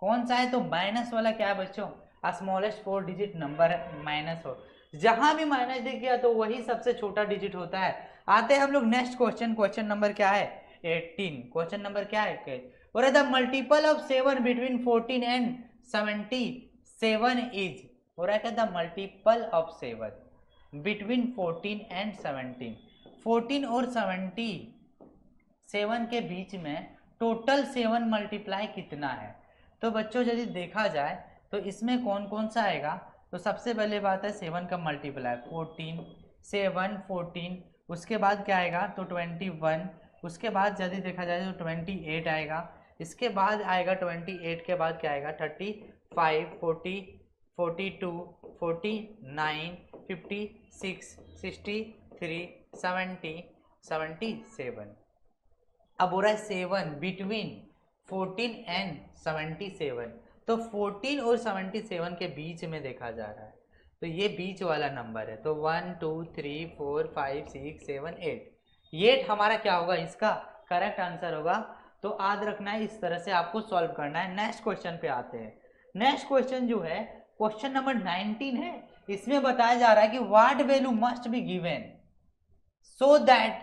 कौन सा है, तो माइनस वाला क्या है बच्चों, स्मॉलेस्ट 4 डिजिट नंबर है माइनस हो, जहां भी माइनस दिख गया तो वही सबसे छोटा डिजिट होता है। आते हैं हम लोग नेक्स्ट क्वेश्चन नंबर क्या है 18, क्वेश्चन नंबर क्या है, और the multiple of 7 between 14 and 77 is, हो रहा है the multiple of 7 between 14 and 17, 14 और 77 के बीच में टोटल 7 मल्टीप्लाई कितना है। तो बच्चों यदि देखा जाए तो इसमें कौन कौन सा आएगा, तो सबसे पहले बात है 7 का मल्टीप्लाई 14, 7 14, उसके बाद क्या आएगा तो 21, उसके बाद यदि देखा जाए तो 28 आएगा, इसके बाद आएगा 28 के बाद क्या आएगा 35, 40, 42, 49, 56, 63, 70, 77। अब हो रहा है 7 बिटवीन 14 एंड 77, तो 14 और 77 के बीच में देखा जा रहा है, तो ये बीच वाला नंबर है, तो 1 2 3 4 5 6 7 8, ये हमारा क्या होगा इसका करेक्ट आंसर होगा। तो याद रखना है, इस तरह से आपको सॉल्व करना है। नेक्स्ट क्वेश्चन पे आते हैं। नेक्स्ट क्वेश्चन जो है क्वेश्चन नंबर 19 है, इसमें बताया जा रहा है कि what value must be given so that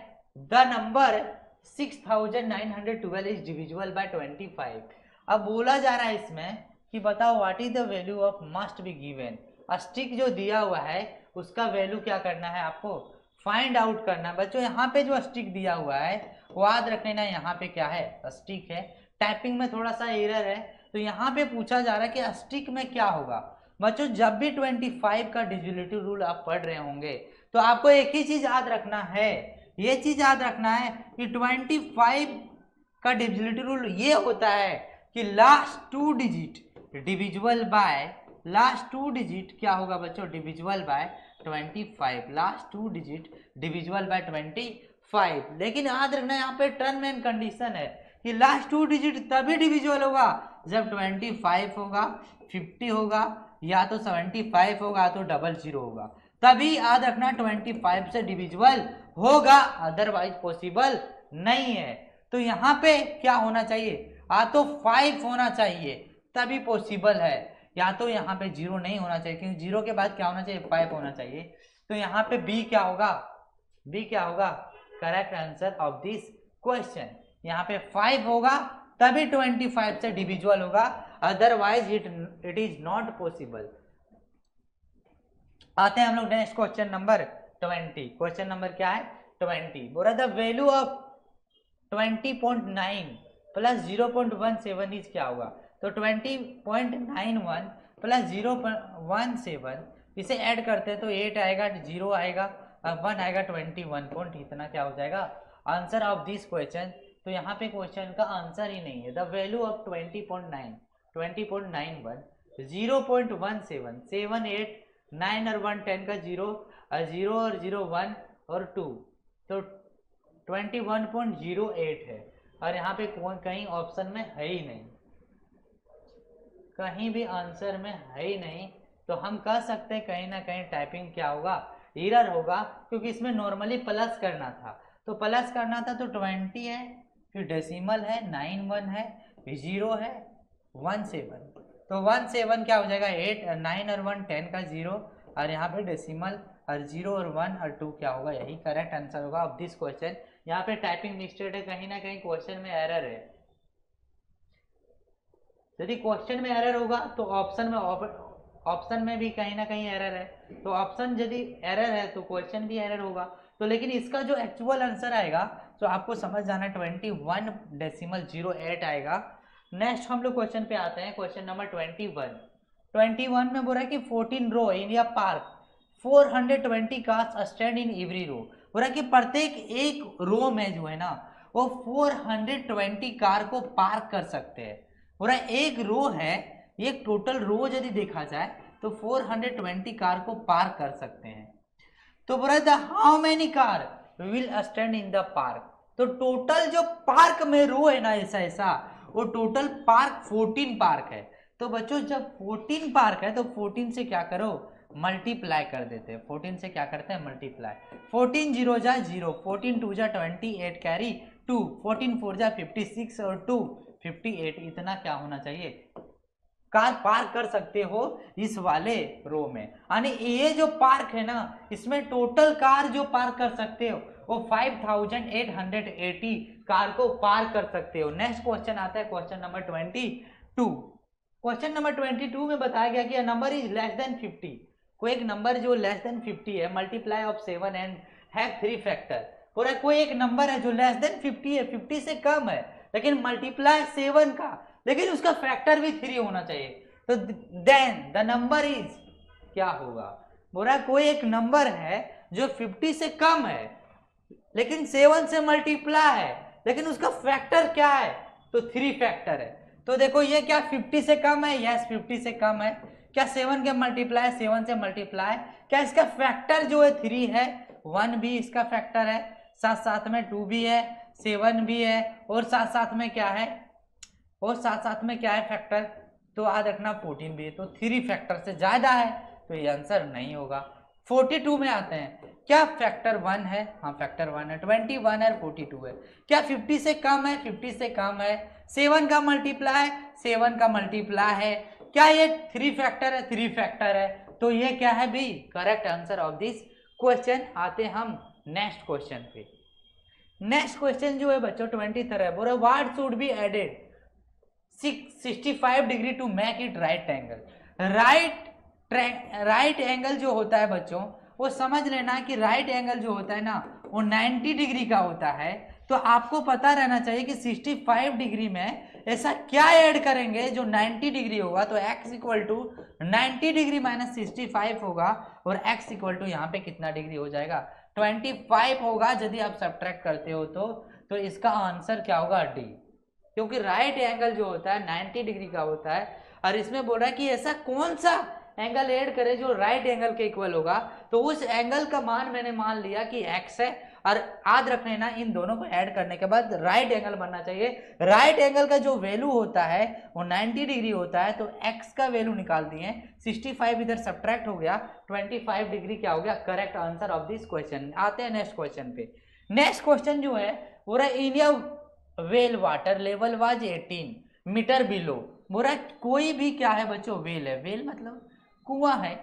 the number 6,912 is divisible bye 25। अब बोला जा रहा है इसमें कि बताओ what is the value of must be given, stick जो दिया हुआ है उसका वैल्यू क्या करना है, आपको फाइंड आउट करना है। बच्चों यहाँ पे जो स्टिक दिया हुआ है वो याद रखने ना, यहाँ पे क्या है स्टिक है, टाइपिंग में थोड़ा सा एरर है, तो यहाँ पे पूछा जा रहा है कि स्टिक में क्या होगा। बच्चों जब भी 25 का डिविजिबिलिटी रूल आप पढ़ रहे होंगे तो आपको एक ही चीज याद रखना है, ये चीज याद रखना है कि 25 का डिविजिबिलिटी रूल ये होता है कि last 2 digit divisible bye, last 2 digit क्या होगा बच्चों divisible by 25, last 2 digit divisible bye 25। लेकिन याद रखना यहाँ पे टर्म एंड कंडीशन है कि लास्ट 2 डिजिट तभी डिविजिबल होगा जब 25 होगा, 50 होगा, या तो 75 होगा तो 00 होगा, तभी याद रखना 25 से डिविजिबल होगा, अदरवाइज पॉसिबल नहीं है। तो यहाँ पे क्या होना चाहिए, या तो 5 होना चाहिए तभी पॉसिबल है, या तो यहाँ पे 0 नहीं होना चाहिए, क्योंकि 0 के बाद क्या होना चाहिए 5 होना चाहिए। तो यहाँ पे बी क्या होगा, बी क्या होगा correct answer of this question. यहाँ पे 5 होगा तभी 25 से डिविजिबल होगा, otherwise it is not possible. आते हैं हम लोग next question number 20। Question number क्या है 20। बोला the value of 20.9 plus 0.17 is क्या होगा, तो 20.91 प्लस 0.17 इसे ऐड करते हैं तो 8 आएगा, 0 आएगा, अब 1 आएगा 21 पॉइंट, इतना क्या हो जाएगा आंसर ऑफ दिस क्वेश्चन। तो यहाँ पे क्वेश्चन का आंसर ही नहीं है। द वैल्यू ऑफ 20.9 20.91 0.17 7 8 9 और 1 10 का 0 और 0 और 0 1 और 2 तो 21.08 है। और यहाँ पे कहीं ऑप्शन में है ही नहीं, कहीं भी आंसर में है ही नहीं। तो हम कह सकते हैं कहीं ना कहीं टाइपिंग क्या होगा, एरर होगा, क्योंकि इसमें नॉर्मली प्लस करना था। तो प्लस करना था तो 20 है, फिर डेसिमल है, 9 1 है, 0 है, 1 7। तो 1 7 क्या हो जाएगा 8 9 और 1 10 का 0 और यहाँ पे डेसिमल और 0 और 1 और 2 क्या होगा, यही करेक्ट आंसर होगा ऑफ दिस क्वेश्चन। यहाँ पे टाइपिंग मिस्टेक है, कहीं ना कहीं क्वेश्चन में एरर है। यदि क्वेश्चन में एरर होगा तो ऑप्शन में भी कहीं ना कहीं एरर है। तो ऑप्शन यदि एरर है तो क्वेश्चन भी एरर होगा। तो लेकिन इसका जो एक्चुअल आंसर आएगा तो आपको समझ जाना 21.08 आएगा। नेक्स्ट हम लोग क्वेश्चन पे आते हैं, क्वेश्चन नंबर 21 में बोल रहा है कि 14 रो इन या park 420 cars stand in every row. बोल रहा है कि प्रत्येक एक रो में जो है ना वो 420 कार को पार्क कर सकते हैं। बोल रहा है एक रो है, एक टोटल रो यदि देखा जाए तो 420 कार को पार्क कर सकते हैं। तो बोल रहा है how many car will stand in the park. तो टोटल जो पार्क में रो है ना ऐसा वो टोटल पार्क 14 पार्क है। तो बच्चों जब 14 पार्क है तो 14 से क्या करो मल्टीप्लाई कर देते हैं। 14 से क्या करते हैं मल्टीप्लाई, 14 0 जा 0, 14 2 जा 28 कैरी 2, 14 4 जा 56 और 2 58। इतना क्या होना चाहिए कार पार्क कर सकते हो इस वाले रो में। यानी ये जो पार्क है ना इसमें टोटल कार जो पार्क कर सकते हो वो 5880 कार को पार्क कर सकते हो। नेक्स्ट क्वेश्चन आता है क्वेश्चन नंबर 22। क्वेश्चन नंबर 22 में बताया गया कि नंबर इज लेस देन 50। कोई एक नंबर जो लेस देन 50 है, multiply of 7 and have 3 factor. पूरा कोई एक नंबर है जो लेस देन 50 है, 50 से कम है, लेकिन मल्टीप्लाई 7 का, लेकिन उसका फैक्टर भी 3 होना चाहिए। तो देन द नंबर इज क्या होगा। बोला कोई एक नंबर है जो 50 से कम है लेकिन 7 से मल्टीप्लाई है, लेकिन उसका फैक्टर क्या है तो 3 फैक्टर है। तो देखो ये क्या 50 से कम है, यस 50 से कम है। क्या 7 के मल्टीप्लाई 7 से मल्टीप्लाई, क्या इसका फैक्टर जो है 3 है, 1 भी इसका फैक्टर है, साथ साथ में 2 भी है, 7 भी है, और साथ साथ में क्या है, और साथ साथ में क्या है फैक्टर, तो याद रखना 14 भी है। तो 3 फैक्टर से ज्यादा है तो ये आंसर नहीं होगा। 42 में आते हैं, क्या फैक्टर 1 है, हाँ फैक्टर 1 है, 21 है 42 है। क्या 50 से कम है, 50 से कम है, 7 का मल्टीप्लाई 7 का मल्टीप्लाई है, क्या ये 3 फैक्टर है, 3 फैक्टर है। तो ये क्या है भी correct answer of this question. आते हम नेक्स्ट क्वेश्चन पे। नेक्स्ट क्वेश्चन जो है बच्चों 23 है, बोल रहे what should be added 65 degree to make it right angle. Right angle जो होता है बच्चों वो समझ लेना कि राइट एंगल जो होता है ना वो 90 डिग्री का होता है। तो आपको पता रहना चाहिए कि 65 डिग्री में ऐसा क्या ऐड करेंगे जो 90 डिग्री होगा। तो x equal to 90 degree minus 65 होगा, और x इक्वल टू यहाँ पे कितना डिग्री हो जाएगा 25 होगा। यदि आप सब्ट्रैक्ट करते हो तो इसका आंसर क्या होगा डी, क्योंकि राइट एंगल जो होता है 90 डिग्री का होता है। और इसमें बोल रहा है कि ऐसा कौन सा एंगल ऐड करे जो राइट एंगल के इक्वल होगा। तो उस एंगल का मान मैंने मान लिया कि x है, और याद रखने ना इन दोनों को ऐड करने के बाद राइट एंगल बनना चाहिए। राइट एंगल का जो वैल्यू होता है वो 90 डिग्री होता है। तो x का वैल्यू निकाल दिए, 65 इधर सब्ट्रैक्ट हो गया, 25 डिग्री क्या हो गया correct answer of this question. आते हैं नेक्स्ट क्वेश्चन पे। नेक्स्ट क्वेश्चन जो है पूरा India well water level was 18 metre below. बोरा कोई भी क्या है बच्चों वेल है, वेल मतलब कुआं है।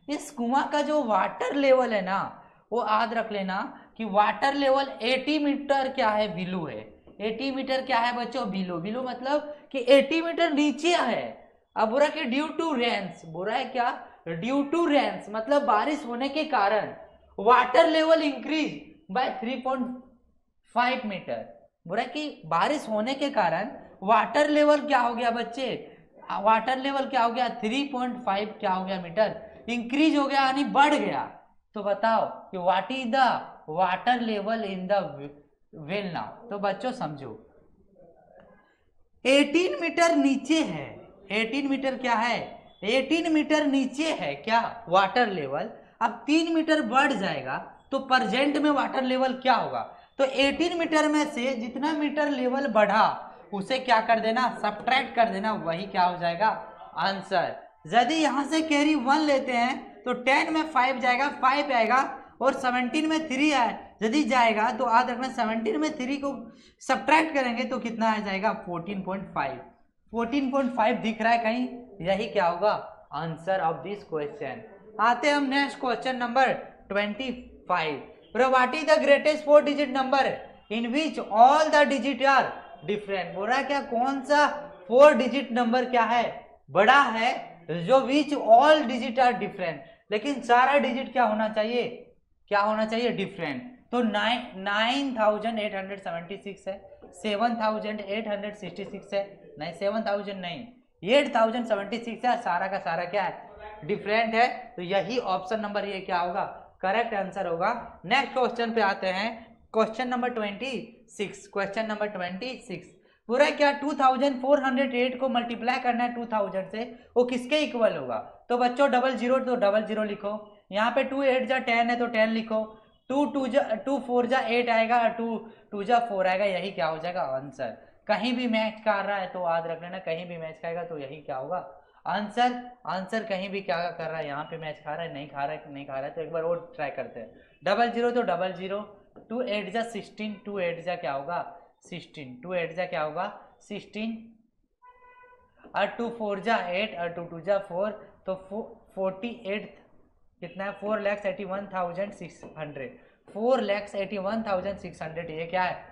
इस कुआं का जो वाटर लेवल है ना वो याद रख लेना कि वाटर लेवल 80 मीटर क्या है बिलो है। 80 मीटर क्या है बच्चों बिलो, बिलो मतलब कि 80 मीटर नीचे है। अब बोरा कि ड्यू टू रेन्स, बोरा है क्या ड्यू टू रेन्स मतलब बारिश होने के कारण water level increase by 3.5 metre. बोला कि बारिश होने के कारण वाटर लेवल क्या हो गया बच्चे, वाटर लेवल क्या हो गया 3.5 क्या हो गया मीटर इंक्रीज हो गया, यानी बढ़ गया। तो बताओ कि what is the water level in the well now. तो बच्चों समझो 18 मीटर नीचे है, 18 मीटर क्या है, 18 मीटर नीचे है क्या वाटर लेवल। अब 3 मीटर बढ़ जाएगा तो प्रेजेंट में वाटर लेवल क्या होगा, तो 18 मीटर में से जितना मीटर लेवल बढ़ा उसे क्या कर देना, सब्ट्रैक्ट कर देना, वही क्या हो जाएगा आंसर। यदि यहां से कैरी 1 लेते हैं तो 10 में 5 जाएगा, 5 आएगा, और 17 में 3 आए यदि जाएगा तो याद रखना 17 में 3 को सब्ट्रैक्ट करेंगे तो कितना आ जाएगा 14.5। 14.5 दिख रहा है कहीं, यही क्या होगा आंसर ऑफ दिस क्वेश्चन। आते हम next question number 25। What is the greatest 4 digit number in which all the digit are different. बोल रहा है क्या कौन सा 4 डिजिट नंबर क्या है बड़ा है, जो which all digit are different, लेकिन सारा डिजिट क्या होना चाहिए, क्या होना चाहिए डिफरेंट। तो 9876 है, 7866 है, नहीं 7000 नहीं 8076 है, सारा का सारा क्या है डिफरेंट है। तो यही ऑप्शन नंबर ये क्या होगा करेक्ट आंसर होगा। नेक्स्ट क्वेश्चन पे आते हैं, क्वेश्चन नंबर 26। क्वेश्चन नंबर 26 पूरा क्या 2408 को मल्टीप्लाई करना है 2000 से, वो किसके इक्वल होगा। तो बच्चों 00 तो 00 लिखो, यहाँ पे 2 8 जा 10 है तो 10 लिखो, 2 4 जा 8 आएगा, 2 2 जा 4 आएगा, यही क्या हो जाएगा आंसर। कहीं भी मैच कर रहा है तो याद रख लेना, कहीं भी मैच खाएगा तो यही क्या होगा आंसर। आंसर कहीं भी क्या कर रहा है, यहाँ पे मैच खा रहा है, नहीं खा रहा है, नहीं खा रहा है, तो एक बार और ट्राई करते हैं। 00 तो 00, 2 8 जा 16, 2 8 जा क्या होगा 16, 2 8 जा क्या होगा 16, और 2 4 जा 8 और 2 2 जा 4, तो 48 कितना है 4,81,600, 4,81,600, ये क्या है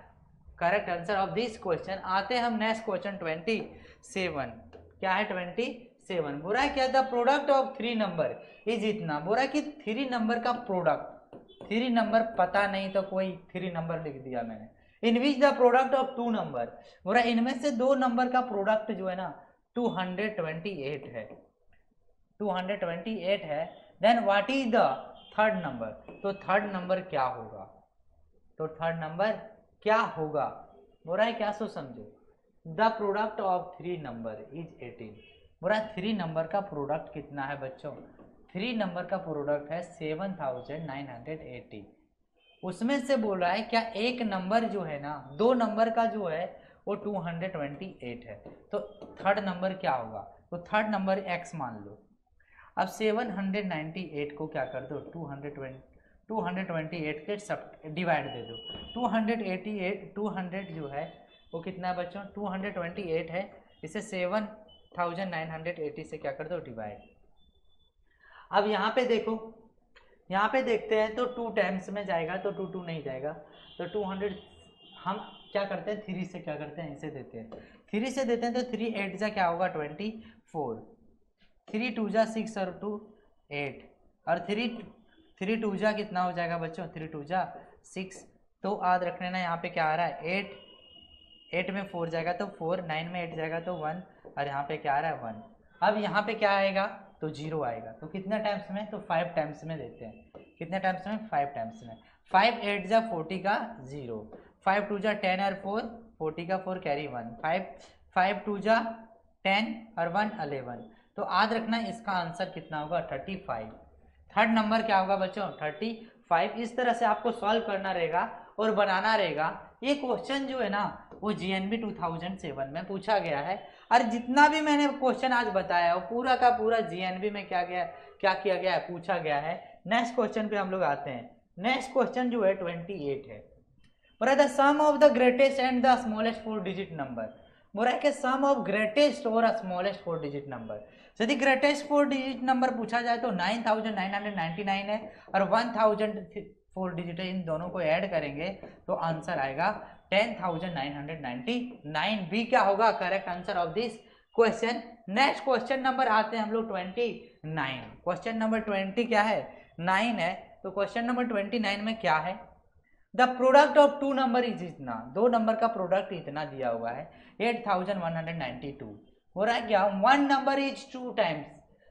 correct answer of this question. आते हैं हम नेक्स्ट क्वेश्चन 27। क्या है 27, बुरा क्या था प्रोडक्ट ऑफ 3 नंबर इज इतना। बुरा कि 3 नंबर का प्रोडक्ट, 3 नंबर पता नहीं तो कोई 3 नंबर लिख दिया मैंने, in which the product of 2 number. बुरा इनमें से 2 नंबर का प्रोडक्ट जो है ना 228 है, 228 है। Then what is the third number, तो थर्ड नंबर क्या होगा, तो थर्ड नंबर क्या होगा। बोला है क्या, सो समझो the product of 3 number is 18। बोला 3 नंबर का प्रोडक्ट कितना है बच्चों, 3 नंबर का प्रोडक्ट है 7980। उसमें से बोल रहा है क्या एक नंबर जो है ना 2 नंबर का जो है वो 228 है, तो थर्ड नंबर क्या होगा, तो थर्ड नंबर x मान लो। अब 798 को क्या कर दो 228 के सब डिवाइड दे दो, 200 जो है वो कितना है बच्चों 228 है, इसे 7980 से क्या कर दो डिवाइड। अब यहाँ पे देखो, यहाँ पे देखते हैं तो 2 टाइम्स में जाएगा तो 2 नहीं जाएगा, तो 200 हम क्या करते हैं 3 से क्या करते हैं इसे देते हैं, 3 से देते हैं तो 3 8 जा क्या होगा 24, 3 2 जा 6 और 2 8, और 3 2 जा कितना हो जाएगा बच्चों 3 2 जा 6। तो याद रख लेना यहाँ पे क्या आ रहा है 8 में 4 जाएगा तो 4, 9 में 8 जाएगा तो 1, और यहाँ पे क्या आ रहा है 1। अब यहाँ पे क्या आएगा तो 0 आएगा, तो कितने टाइम्स में, तो 5 टाइम्स में देते हैं, कितने टाइम्स में 5 टाइम्स में। 5 8 जा 40 का 0, 5 2 जा 10 और 4, 40 का 4 कैरी 1, 5 2 जा 10 और 1 11। तो याद रखना इसका आंसर कितना होगा 35। थर्ड नंबर क्या होगा बच्चों 35। इस तरह से आपको सॉल्व करना रहेगा और बनाना रहेगा। ये क्वेश्चन जो है ना वो GNV 2007 में पूछा गया है, और जितना भी मैंने क्वेश्चन आज बताया वो पूरा का पूरा GNV में क्या किया गया है पूछा गया है। नेक्स्ट क्वेश्चन पे हम लोग आते हैं। नेक्स्ट क्वेश्चन जो है 28 है, बोला the sum of the greatest and the smallest 4 digit number. बोला है कि सम ऑफ ग्रेटेस्ट और स्मॉलेस्ट 4 डिजिट नंबर। यदि ग्रेटेस्ट 4 डिजिट नंबर पूछा जाए तो 9999 है, और 1004 डिजिट है, इन दोनों को ऐड करेंगे तो आंसर आएगा 10999। बी क्या होगा correct answer of this question. Next question number आते हैं हम लोग 29। क्वेश्चन नंबर 20 क्या है 9 है, तो क्वेश्चन नंबर 29 में क्या है the product of 2 number is इतना। 2 नंबर का प्रोडक्ट इतना दिया हुआ है 8192। हो रहा है क्या 1 number is 2 times,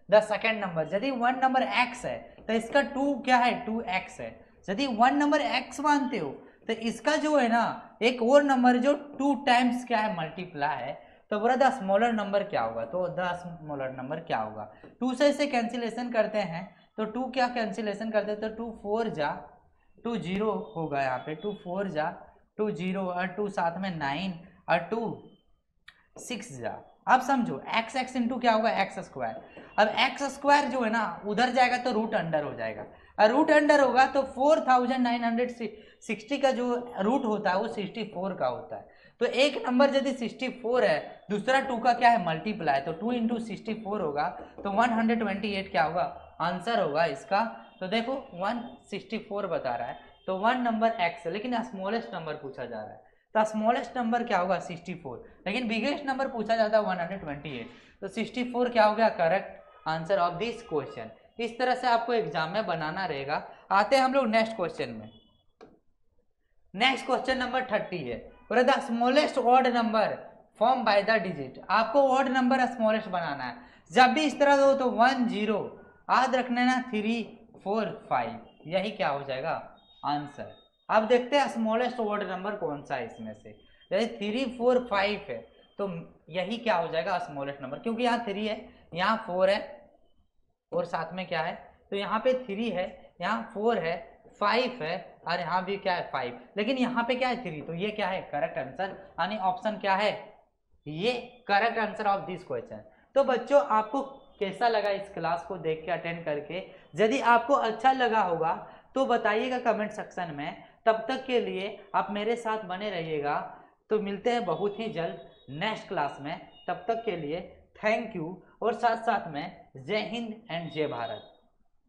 the second number. यदि 1 नंबर x है तो इसका 2 क्या है, 2x है। यदि 1 नंबर x मानते हो तो इसका जो है ना एक और नंबर जो 2 टाइम्स क्या है, मल्टीप्लाई है। तो बोला द स्मॉलर नंबर क्या होगा, तो द स्मॉलर नंबर क्या होगा, 2 से इसे कैंसिलेशन करते हैं तो 2 क्या कैंसिलेशन करते हैं तो 2 4 जा 2 0 होगा यहाँ पे, 2 4 जा 2 0 और 2 साथ में 9 और 2 6 जा। अब समझो एक्स एक्स इंटू क्या होगा, एक्स स्क्वायर। अब एक्स स्क्वायर जो है ना उधर जाएगा तो रूट अंडर हो जाएगा, और रूट अंडर होगा तो 4960 का जो रूट होता है वो 64 का होता है। तो एक नंबर यदि 64 है, दूसरा 2 का क्या है, मल्टीप्लाई, तो 2 इंटू 64 होगा तो 128 क्या होगा, आंसर होगा इसका। तो देखो 164 बता रहा है तो 1 नंबर एक्स है, लेकिन स्मॉलेस्ट नंबर पूछा जा रहा है तो स्मॉलेस्ट नंबर क्या होगा 64, लेकिन बिगेस्ट नंबर पूछा जाता है 128। तो 64 क्या हो गया correct answer of this question. इस तरह से आपको एग्जाम में बनाना रहेगा। आते हैं हम लोग नेक्स्ट क्वेश्चन में। नेक्स्ट क्वेश्चन नंबर 30 है, the smallest odd number form by the digit. आपको ऑड नंबर स्मॉलेस्ट बनाना है, जब भी इस तरह हो तो 1 0 याद रखना ना, 3 4 5, यही क्या हो जाएगा आंसर। अब देखते हैं स्मॉलेस्ट ऑड नंबर कौन सा है इसमें से। यदि 3 4 5 है तो यही क्या हो जाएगा स्मॉलेस्ट नंबर, क्योंकि यहाँ 3 है, यहाँ 4 है और साथ में क्या है, तो यहाँ पे 3 है, यहाँ 4 है, 5 है और यहाँ भी क्या है 5, लेकिन यहाँ पे क्या है 3, तो ये क्या है करेक्ट आंसर, यानी ऑप्शन क्या है, ये correct answer of this question. तो बच्चों आपको कैसा लगा इस क्लास को देख के, अटेंड करके? यदि आपको अच्छा लगा होगा तो बताइएगा कमेंट सेक्शन में। तब तक के लिए आप मेरे साथ बने रहिएगा। तो मिलते हैं बहुत ही जल्द नेक्स्ट क्लास में, तब तक के लिए थैंक यू, और साथ साथ में जय हिंद एंड जय भारत।